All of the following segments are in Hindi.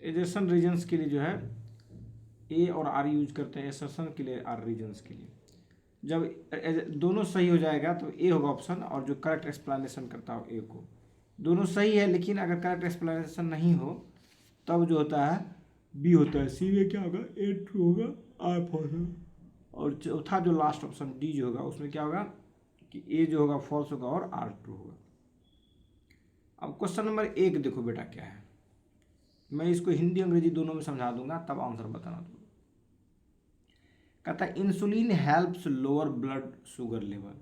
एजर्सन रीजन्स के लिए जो है ए और आर यूज करते हैं, एसर्सन के लिए आर रीजन्स के लिए। जब दोनों सही हो जाएगा तो ए होगा ऑप्शन, और जो करेक्ट एक्सप्लेनेशन करता हो ए को। दोनों सही है, लेकिन अगर करेक्ट एक्सप्लेनेशन नहीं हो तब जो होता है बी होता है। सी में क्या होगा, ए ट्रू होगा, आर फॉल्स होगा। और चौथा जो लास्ट ऑप्शन डी जो होगा उसमें क्या होगा कि ए जो होगा फॉल्स होगा और आर ट्रू होगा। अब क्वेश्चन नंबर 1 देखो बेटा क्या है, मैं इसको हिंदी अंग्रेजी दोनों में समझा दूंगा तब आंसर बताना तुम। कहता है insulin helps lower blood sugar level,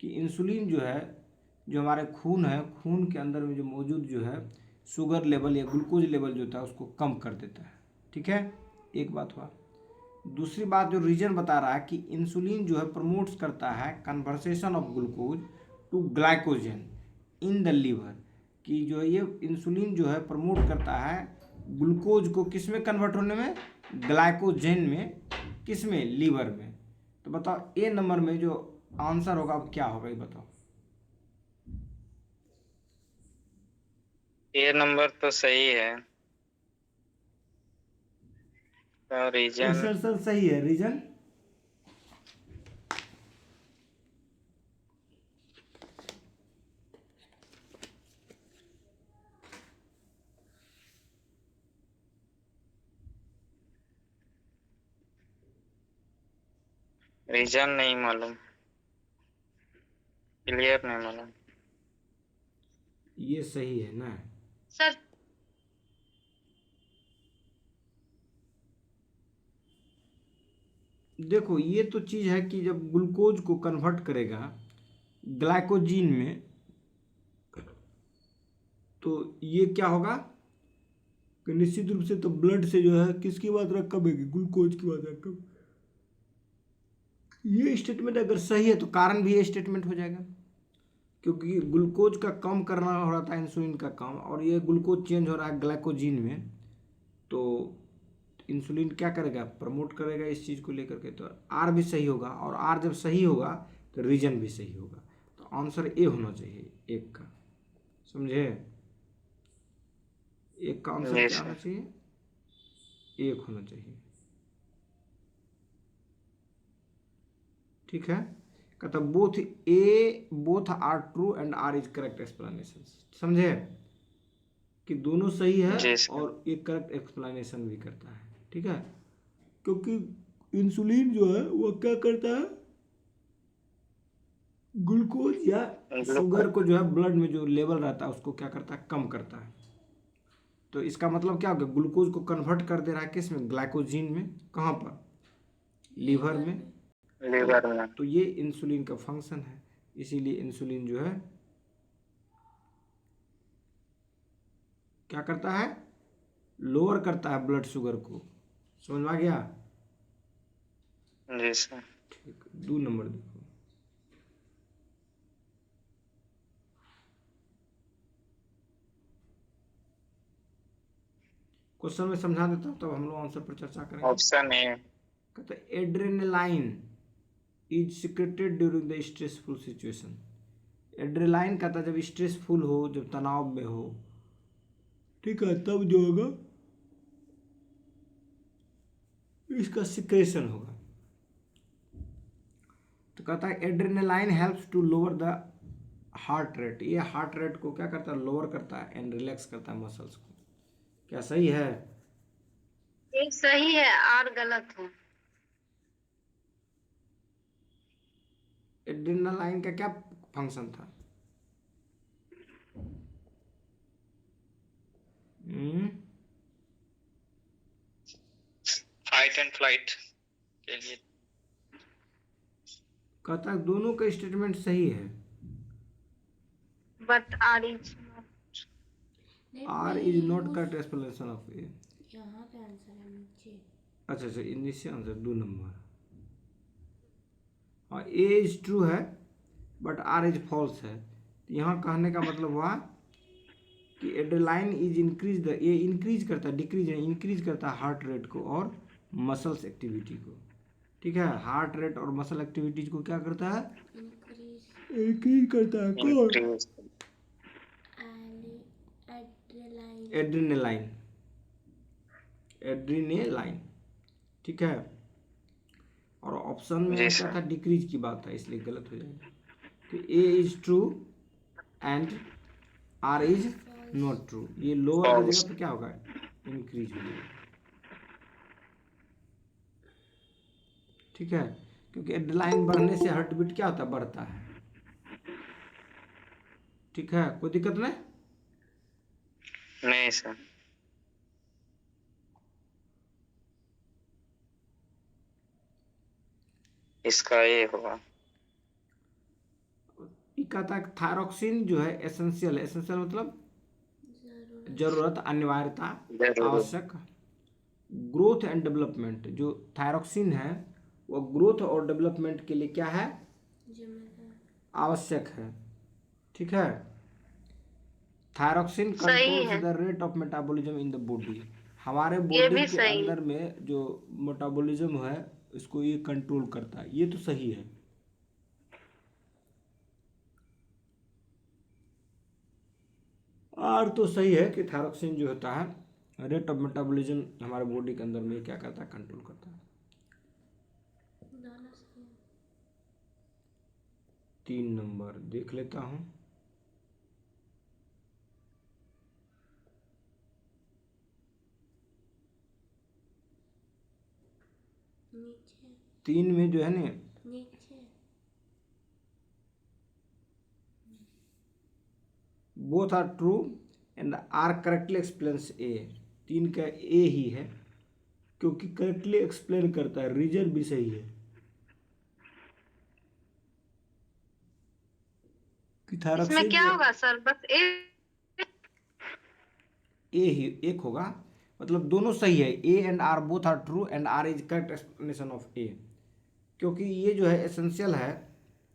कि इंसुलिन जो है, जो हमारे खून है, खून के अंदर में जो मौजूद जो है शुगर लेवल या ग्लूकोज लेवल जो होता है उसको कम कर देता है। ठीक है, एक बात हुआ। दूसरी बात जो रीजन बता रहा है कि इंसुलिन जो है प्रमोट्स करता है conversation of glucose to glycogen in the liver, कि जो ये इंसुलिन जो है प्रमोट करता है ग्लूकोज को किस में कन्वर्ट होने में, ग्लाइकोजन में, किस में, लीवर में। तो बताओ ए नंबर में जो आंसर होगा अब क्या होगा ये बताओ। ए नंबर तो सही है, तो रीजन एसर्शन सही है, रीजन रीजन नहीं मालूम, क्लियर नहीं मालूम। ये सही है ना सर। देखो ये तो चीज़ है कि जब ग्लूकोज को कन्वर्ट करेगा ग्लाइकोजीन में तो ये क्या होगा कि निश्चित रूप से तो ब्लड से जो है किसकी मात्रा कम होगी, ग्लूकोज की मात्रा कम। ये स्टेटमेंट अगर सही है तो कारण भी ये स्टेटमेंट हो जाएगा, क्योंकि ग्लूकोज का कम करना हो रहा था इंसुलिन का काम, और ये ग्लूकोज चेंज हो रहा है ग्लाइकोजीन में, तो इंसुलिन क्या करेगा, प्रमोट करेगा इस चीज़ को लेकर के। तो आर भी सही होगा, और आर जब सही होगा तो रीजन भी सही होगा। तो आंसर ए होना चाहिए एक का, समझे। एक का आंसर क्या होना चाहिए, एक होना चाहिए। ठीक है, कहता both are true and R is correct explanation. समझे कि दोनों सही है और एक करेक्ट एक्सप्लेनेशन भी करता है। ठीक है, क्योंकि इंसुलिन जो है वो क्या करता है, ग्लूकोज या शुगर को जो है ब्लड में जो लेवल रहता है उसको क्या करता है, कम करता है। तो इसका मतलब क्या होगा, ग्लूकोज को कन्वर्ट कर दे रहा है किस में, ग्लाइकोजीन में। कहाँ पर, लीवर में। तो ये इंसुलिन का फंक्शन है, इसीलिए इंसुलिन जो है क्या करता है, लोअर करता है ब्लड शुगर को। समझ में आ गया। जी सर। ठीक, 2 नंबर देखो। क्वेश्चन में समझा देता हूँ तब हम लोग आंसर पर चर्चा करेंगे। Option A. कहते हैं adrenaline is secreted during the stressful situation. Adrenaline कहता है जब स्ट्रेसफुल हो, जब तनाव में हो, ठीक है, तब जो होगा इसका सिक्रेशन होगा। तो कहता है adrenaline helps to lower the heart rate. ये हार्ट रेट को क्या करता है, लोअर करता है एंड रिलैक्स करता है मसल्स को। क्या सही है, एक सही है, आर गलत है। एड्रेनालाइन का क्या फंक्शन था, फाइट एंड फ्लाइट के लिए। कहता है दोनों का स्टेटमेंट सही है, but R is R is not correct explanation of A. यहाँ पे आंसर है नीचे। अच्छा अच्छा, नीचे आंसर 2 नंबर। हाँ, ए इज ट्रू है बट आर इज फॉल्स है। यहाँ कहने का मतलब हुआ कि एड्रेनालाइन इज इंक्रीज द, ये इंक्रीज करता है, डिक्रीज है, इंक्रीज करता है हार्ट रेट को और मसल्स एक्टिविटी को। ठीक है, हार्ट रेट और मसल एक्टिविटीज को क्या करता है, इंक्रीज करता है। कौन, एड्रेनालाइन। एड्रीनेलाइन, ठीक है। और ऑप्शन में जी क्या सर। था, डिक्रीज की बात था, इसलिए गलत हो जाएगा। तो A is true and R is not true. ये लोअर की फॉल्स। जगह पे क्या होगा, इंक्रीज हो जाएगा, ठीक है। क्योंकि एड्रेनालाइन बढ़ने से हार्ट बीट क्या होता है, बढ़ता है, ठीक है। कोई दिक्कत नहीं। नहीं सर। इसका ये होगा। ये कहता है थायरोक्सिन जो है एसेंशियल है, एसेंशियल मतलब जरूरत, अनिवार्यता, जरूर। आवश्यक। ग्रोथ एंड डेवलपमेंट, जो थायरोक्सिन है वो ग्रोथ और डेवलपमेंट के लिए क्या है, जिम्मेदार। आवश्यक है, ठीक है। थायरोक्सिन सही कंट्रोल्स है, the rate of metabolism in the body. हमारे ये बॉडी भी के सही है। अंदर में जो मेटाबॉलिज्म है इसको ये कंट्रोल करता है, ये तो सही है। और तो सही है कि थायरोक्सिन जो होता है रेट ऑफ मेटाबॉलिज्म हमारे बॉडी के अंदर में क्या करता है, कंट्रोल करता है। दाना सही है। 3 नंबर देख लेता हूँ। नीचे 3 में जो है ना, नीचे both are true and R correctly explains A. 3 का ए ही है, क्योंकि करेक्टली एक्सप्लेन करता है, रीजन भी सही है कि इसमें थायरोक्सिन क्या जो होगा सर, बस एक? ए ही एक होगा, मतलब दोनों सही है। A and R both are true and R is correct explanation of A, क्योंकि ये जो है एसेंशियल है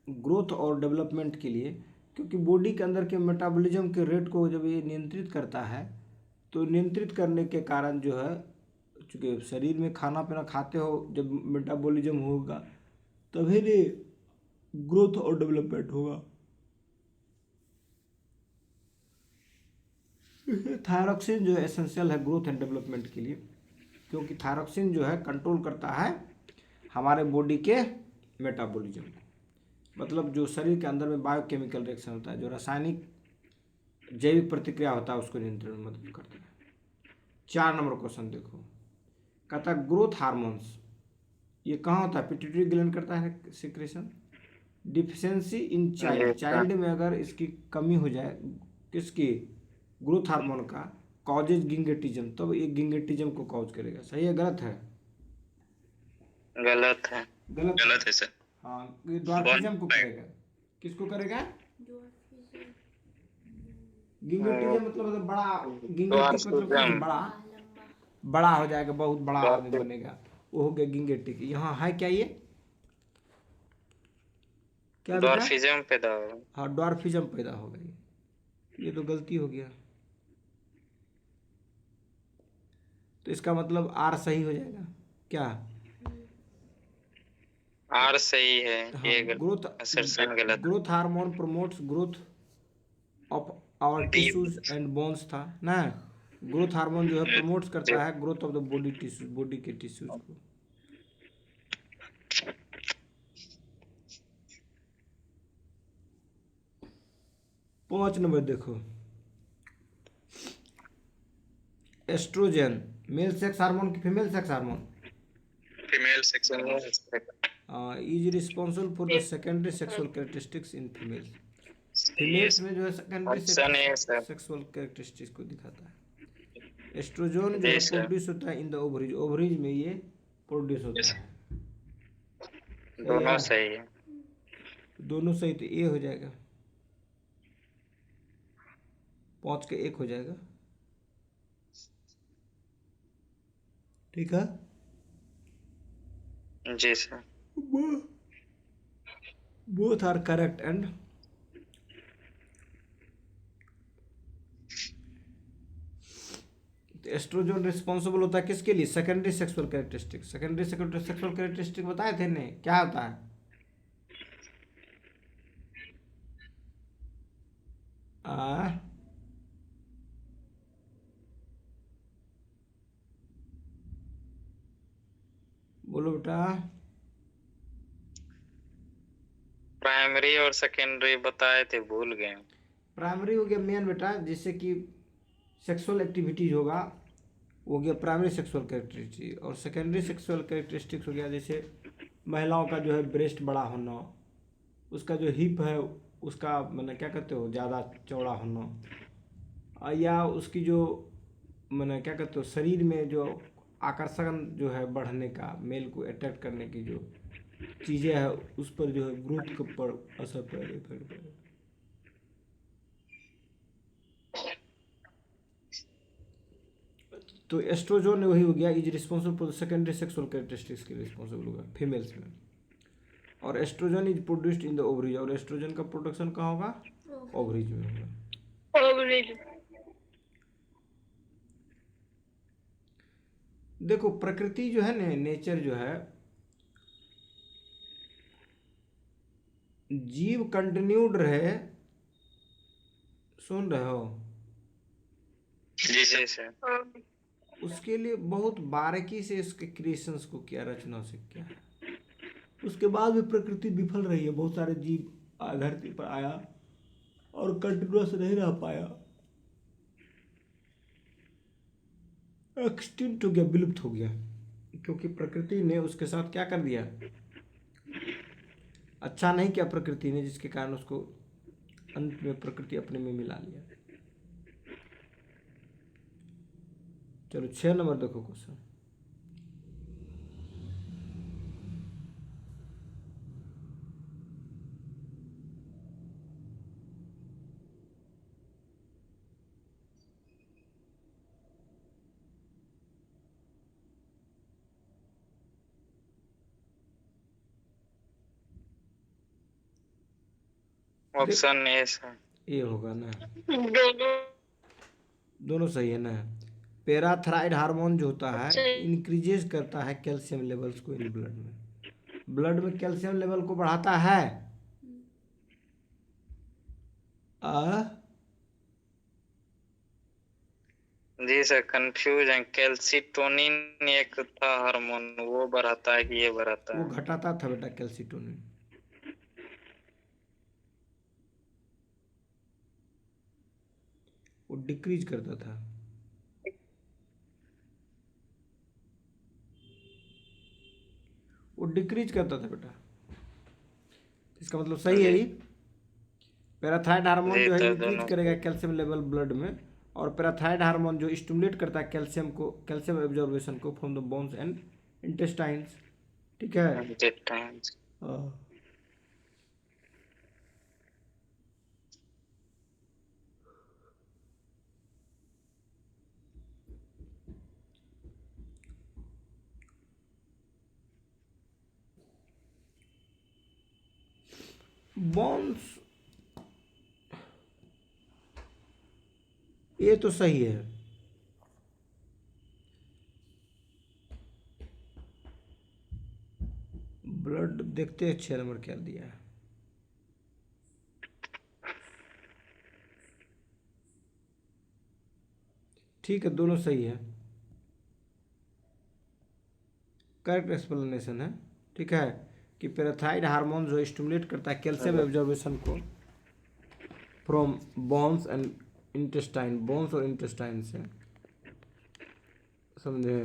ग्रोथ और डेवलपमेंट के लिए। क्योंकि बॉडी के अंदर के मेटाबॉलिज्म के रेट को जब ये नियंत्रित करता है, तो नियंत्रित करने के कारण जो है, चूँकि शरीर में खाना पीना खाते हो, जब मेटाबॉलिज्म होगा तभी ने ग्रोथ और डेवलपमेंट होगा। थायरोक्सिन जो है एसेंशियल है ग्रोथ एंड डेवलपमेंट के लिए, क्योंकि थायरोक्सिन जो है कंट्रोल करता है हमारे बॉडी के मेटाबॉलिज्म को, मतलब जो शरीर के अंदर में बायोकेमिकल रिएक्शन होता है, जो रासायनिक जैविक प्रतिक्रिया होता है, उसको नियंत्रण में मदद करता है। 4 नंबर क्वेश्चन देखो, कहता है ग्रोथ हार्मोन्स ये कहाँ होता है, पिट्यूटरी ग्लैंड करता है secretion. Deficiency in child, child में अगर इसकी कमी हो जाए, किसकी, ग्रोथ हार्मोन का, कॉजेज गिंगेटिज्म, तब ये गिंगेटिज्म को कॉज करेगा। सही है गलत है, गलत है। गलत गलत है सर। हाँ, ये ड्वार्फिज्म को करेगा। किसको करेगा, ड्वार्फिज्म। गिंगेटिज्म मतलब बड़ा, गिंगेटिक मतलब क्या ड्वार्फिज्म। बड़ा, लंबा। बड़ा हो जाएगा, बहुत बड़ा आदमी ड्वार्फिज्म। बनेगा, वो हो गया गिंगेटिक। यहाँ है क्या, ये क्या बेटा, ड्वार्फिज्म पैदा होगा। हाँ ड्वार्फिज्म पैदा होगा। ये तो गलती हो गया, तो इसका मतलब आर सही हो जाएगा क्या, आर सही है, हाँ। ये ग्रोथ, असर्शन गलत। Growth hormone promotes growth of our tissues and bones था ना। ग्रोथ हार्मोन जो है प्रमोट्स करता है growth of the body tissues, body के टिश्यूज को। पाँच नंबर देखो, एस्ट्रोजन मेल सेक्स हार्मोन की female sex hormone, female section is responsible for the secondary sexual characteristics in females. Females में जो है सेकेंडरी ऑप्शन है सर। सेक्सुअल कैरेक्टरिस्टिक्स को दिखाता है। एस्ट्रोजन जो जी है सर। प्रोड्यूस होता है इन द ओवरीज, ओवरीज में ये प्रोड्यूस होता है। सही दोनों है, सही है। दोनों सही, तो ए हो जाएगा, 5 के 1 हो जाएगा, ठीक है। जी sir. Both are correct and estrogen responsible होता है किसके लिए, secondary sexual characteristic. Secondary sexual characteristic बताए थे ने, क्या होता है, बोलो बेटा। प्राइमरी और सेकेंडरी बताए थे, भूल गए। प्राइमरी हो गया मेन बेटा, जिससे कि सेक्सुअल एक्टिविटीज होगा, वो हो गया प्राइमरी सेक्सुअल कैरेक्टरिस्टिक। और सेकेंडरी सेक्सुअल कैरेक्टरिस्टिक्स हो गया जैसे महिलाओं का जो है ब्रेस्ट बड़ा होना, उसका जो हिप है उसका मैंने क्या कहते हो ज़्यादा चौड़ा होना, या उसकी जो मैंने क्या कहते हो शरीर में जो आकर्षण जो है बढ़ने का, मेल को अट्रैक्ट करने की जो चीज़ें हैं उस पर जो है ग्रोथ के ऊपर असर पड़े। तो एस्ट्रोजन वही हो गया, is responsible for secondary sexual characteristics के रिस्पॉन्सिबल होगा फीमेल्स में। और oestrogen is produced in the ovaries, और एस्ट्रोजन का प्रोडक्शन कहाँ होगा? ओवरीज में होगा। देखो प्रकृति जो है ना, नेचर जो है, जीव कंटिन्यूड रहे, सुन रहे हो, जी सर। उसके लिए बहुत बारीकी से इसके क्रिएशंस को किया, रचना से किया है। उसके बाद भी प्रकृति विफल रही है, बहुत सारे जीव धरती पर आया और कंटिन्यूस नहीं रह पाया, एक्सटिंक्ट हो गया, विलुप्त हो गया, क्योंकि प्रकृति ने उसके साथ क्या कर दिया, अच्छा नहीं किया प्रकृति ने, जिसके कारण उसको अंत में प्रकृति अपने में मिला लिया। चलो 6 नंबर देखो क्वेश्चन। Option A sir. ये होगा ना, दोनों सही है ना। पैराथायराइड हार्मोन जो होता है इंक्रीजेस करता है कैल्शियम लेवल्स को इन ब्लड में, ब्लड में कैल्शियम लेवल को बढ़ाता है। जी सर, कंफ्यूज है। कैल्सिटोनिन एक था हार्मोन, वो बढ़ाता है कि ये बढ़ाता वो है? घटाता था बेटा कैल्सिटोनिन, वो डिक्रीज करता था। वो डिक्रीज करता था बेटा, इसका मतलब सही है। ये पैराथायराइड हार्मोन जी जो है तो इंक्रीज दोनों करेगा कैल्शियम लेवल ब्लड में, और पैराथायराइड हार्मोन जो स्टिमुलेट करता है कैल्शियम को, कैल्शियम एब्जॉर्बेशन को from the bones and intestines. ठीक है। हाँ। बोन्स, ये तो सही है। ब्लड देखते हैं 6 नंबर क्या दिया है। ठीक है, दोनों सही है, करेक्ट एक्सप्लेनेशन है। ठीक है, कि पैराथायराइड हार्मोन जो स्टिमुलेट करता है कैल्शियम एब्जॉर्बेशन को from bones and intestine, bones और इंटेस्टाइन से, समझे?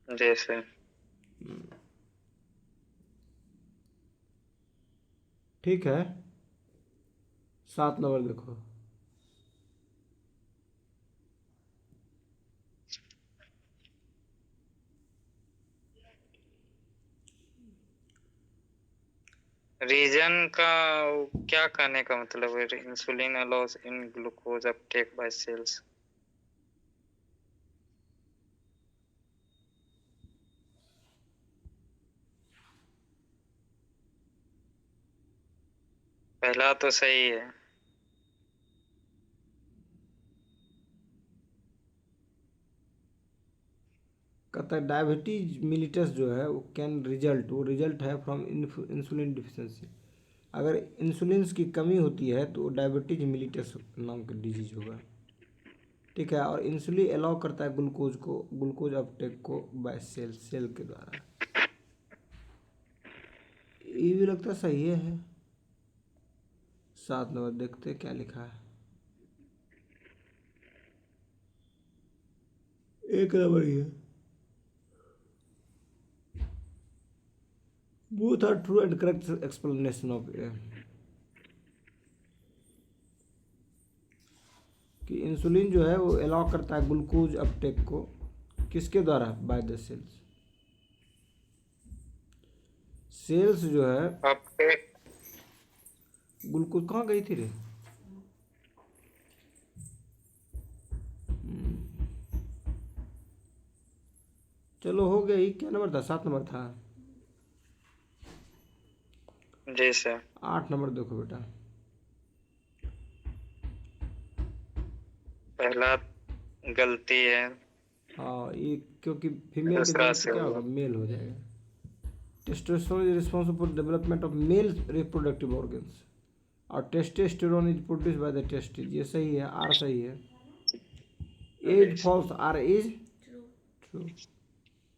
जी सर। ठीक है, 7 नंबर देखो। रीजन का क्या कहने का मतलब है? Insulin allows in glucose uptake by cells. पहला तो सही है। कहता है डायबिटीज मिलिटस जो है वो कैन रिजल्ट, वो रिजल्ट है फ्रॉम इंसुलिन डिफिशिएंसी। अगर इंसुलिन की कमी होती है तो डायबिटीज मिलिटस नाम का डिजीज होगा। ठीक है। और इंसुलिन अलाउ करता है ग्लूकोज अपटेक को बाय सेल के द्वारा। ये भी लगता है सही है। 7 नंबर देखते क्या लिखा है। 1 नंबर ही है। Both are true and correct explanation of कि इंसुलिन जो है वो अलाउ करता है ग्लूकोज अपटेक को किसके द्वारा? बाय द सेल्स जो है। अपटेक ग्लूकोज कहाँ गई थी रे? चलो हो गया। ही क्या नंबर था? 7 नंबर था। जी सर। 8 नंबर देखो बेटा। पहला गलती है। हाँ ये क्योंकि फीमेल के दूसरा जगह पे से क्या होगा। होगा? मेल हो जाएगा। Testosterone is responsible for development of male reproductive organs और testosterone is produce by the testis. ये सही है। आर सही है। A's false R is true. True.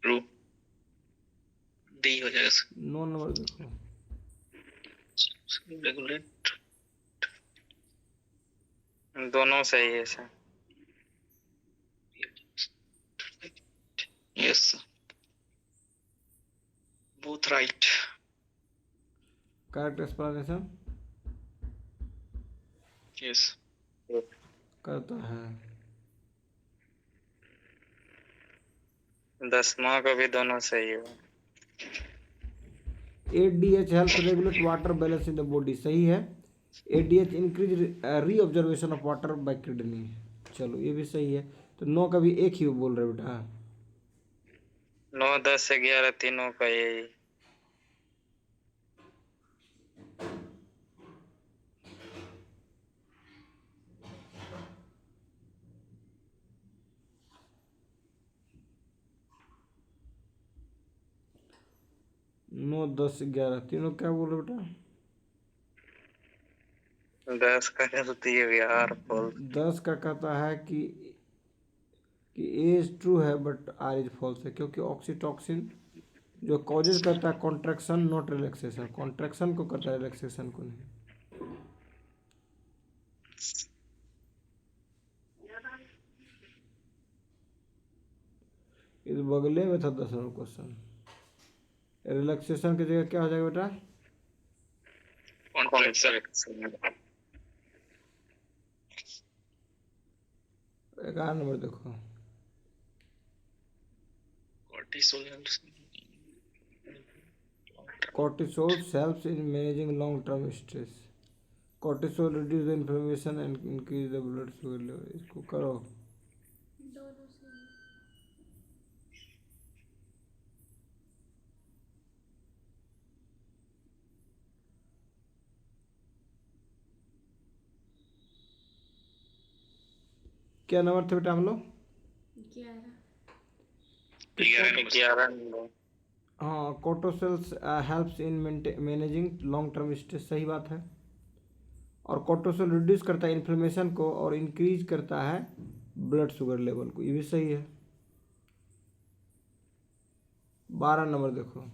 True. D हो जाएगा सर। 9 नंबर देखो। रेगुलेट दोनों सही है sir. Yes both right. Correct explanation yes करता है। 10वां का भी दोनों सही है। ADH help regulate water balance in the body. सही है। ADH increase reabsorption of water by kidney. चलो ये भी सही है। तो 9 का भी एक ही बोल रहे बेटा। 9, 10, 11 तीनों का यही। नौ 10 11 तीनों क्या बोल रहे बेटा? 10 का गलती है यार। फॉल्स। 10 का कहता है कि ए इज ट्रू है बट आर इज फॉल्स है क्योंकि ऑक्सीटॉक्सिन जो कॉजेज करता है कॉन्ट्रैक्शन नॉट रिलैक्सेशन। कॉन्ट्रैक्शन को करता है, रिलैक्सेशन को नहीं। इस बगले में था 10 नंबर क्वेश्चन। रिलैक्सेशन की जगह क्या हो जाएगा बेटा? कॉन्ट्रैक्शन। 11 नंबर देखो। Cortisol helps in managing long-term stress. Cortisol reduce the inflammation and increase the blood sugar level. इसको करो। दोनों सही है। क्या नंबर थे बेटा हम लोग? 11। 11 हाँ cortisols helps in managing long term stress. सही बात है। और कोर्टिसोल रिड्यूस करता है इन्फ्लेमेशन को और इंक्रीज करता है ब्लड शुगर लेवल को। ये भी सही है। 12 नंबर देखो।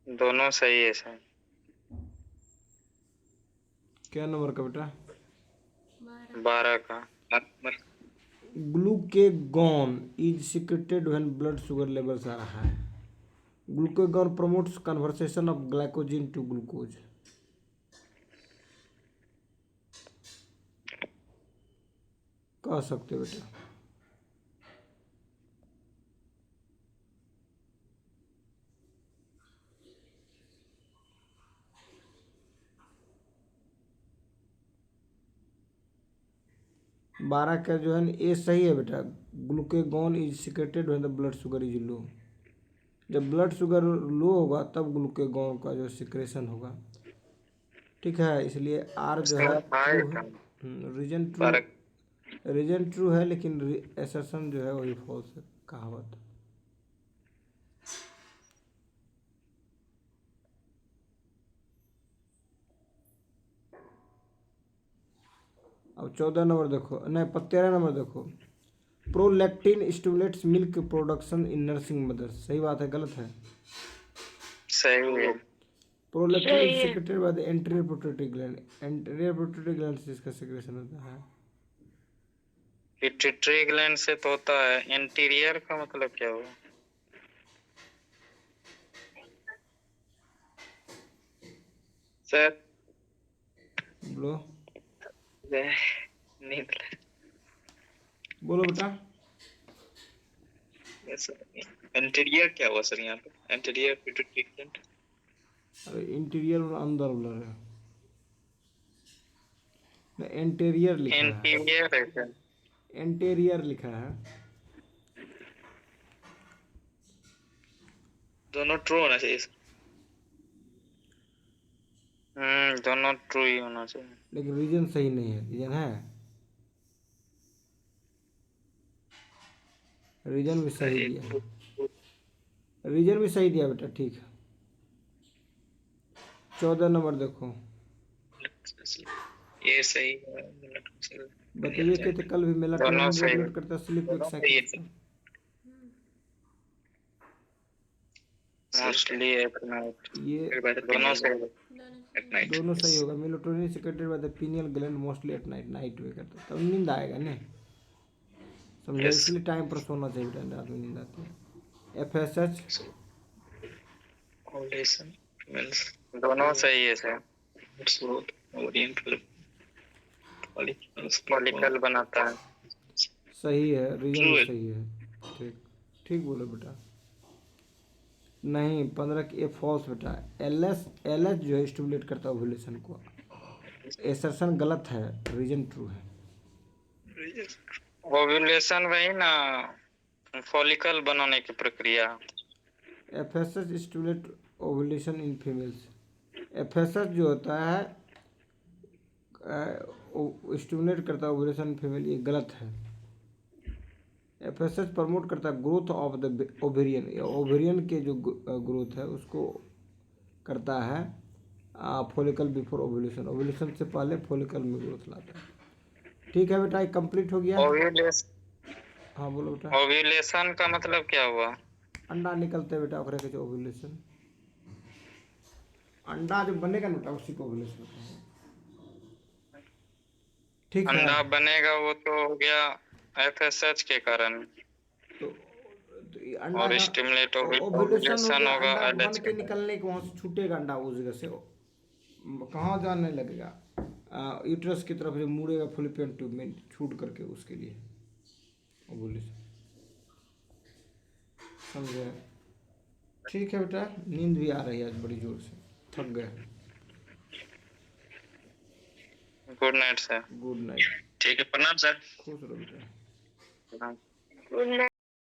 दोनों सही है सर। क्या नंबर का बेटा? 12 का। Glucagon is secreted when blood sugar levels are high. Glucagon promotes conversation of glycogen to glucose. कह सकते हो बेटा। बारह का जो है ए सही है बेटा। Glucagon is secreted when the blood sugar is low. जब ब्लड शुगर लो होगा तब ग्लूकेगॉन का जो सिक्रेशन होगा। ठीक है। इसलिए आर जो है ट्रू है। Reason true. रीजन ट्रू है लेकिन एसर्शन जो है वही फॉल्स है, कहावत। अब 14 नंबर देखो, नहीं 13 नंबर देखो। Prolactin stimulates milk production in nursing mothers. सही बात है, गलत है? सही है। प्रोलैक्टिन सही इज है। Secreted by the anterior protective gland. Anterior protective gland से इसका सेक्रेशन होता है। पिट्यूटरी ग्लैंड से तो होता है। इंटीरियर का मतलब क्या हुआ? सर बोलो नींद बोलो बेटा। इंटीरियर क्या हुआ सर यहाँ पे? Interior pituitary gland. अरे इंटीरियर और अंदर बोल रहे हैं, एंटीरियर लिखा है, इंटीरियर है क्या? एंटीरियर लिखा है। दोनों ट्रू होना चाहिए। दोनों ट्रू ही होना चाहिए। लेकिन रीजन सही नहीं है। रीजन है, रीजन भी सही दिया है, रीजन भी सही दिया बेटा, ठीक है। 14 नंबर देखो। ये सही है। बताइए कि तो कल भी दोनों मेलाटोनिन सही रेगुलेट करता है स्लीप वेक साइकिल को। Mostly at night. ये दोनों सही है। दोनों से दोनों सही होगा। Melatonin secreted by the pineal gland mostly at night, night में करता है, तब नींद आएगा ना, समझे? Yes. इसलिए टाइम पर सोना चाहिए बेटा, रात में नींद आती है। एफएसएच ओवुलेशन मींस दोनों सही है सर। फॉलिकल बनाता है। सही है, रीजन True भी है। सही है, ठीक ठीक बोलो बेटा। नहीं 15 की ये फॉल्स बेटा। एलएस एलएच जो है स्टिमुलेट करता है ओव्यूलेशन को। एसर्शन गलत है, रीजन ट्रू है। ओव्यूलेशन वही ना, फॉलिकल बनाने की प्रक्रिया। FSH stimulate ovulation in females. FSH जो होता है स्टिमुलेट करता है ओव्यूलेशन फीमेल, ये गलत है। एफएसएच प्रमोट करता है growth of the ovarian, ovarian के जो ग्रोथ है उसको करता है। फॉलिकल बिफोर ओव्यूलेशन, ओव्यूलेशन से पहले फॉलिकल में ग्रोथ लाता है। ठीक है बेटा, ये कंप्लीट हो गया। हाँ बोलो बेटा। ओव्यूलेशन का मतलब क्या हुआ? अंडा निकलते हैं बेटा, ओकरे के जो ओव्यूलेशन, अंडा जो बनेगा ना बेटा उसी को ओव्यूलेशन कहते हैं। ठीक है, अंडा बनेगा वो तो हो गया एफएसएच के कारण, तो ये अंडा और का स्टिमुलेट ओव्यूलेशन हो ओव्यूलेशन गया, होगा अंडा बन एलएच के के कारण। निकलने के वहाँ से छूटेगा अंडा, उस जगह से कहाँ जाने लगेगा? यूट्रस की तरफ जो मुड़ेगा फॉलिपियन ट्यूब में छूट करके, उसके लिए ओव्यूलेशन, समझे? ठीक है बेटा, नींद भी आ रही है आज बड़ी जोर से, थक गए। Good night sir. Good night. ठीक है, प्रणाम सर। खुश रहो बेटा। प्रणाम। Good night.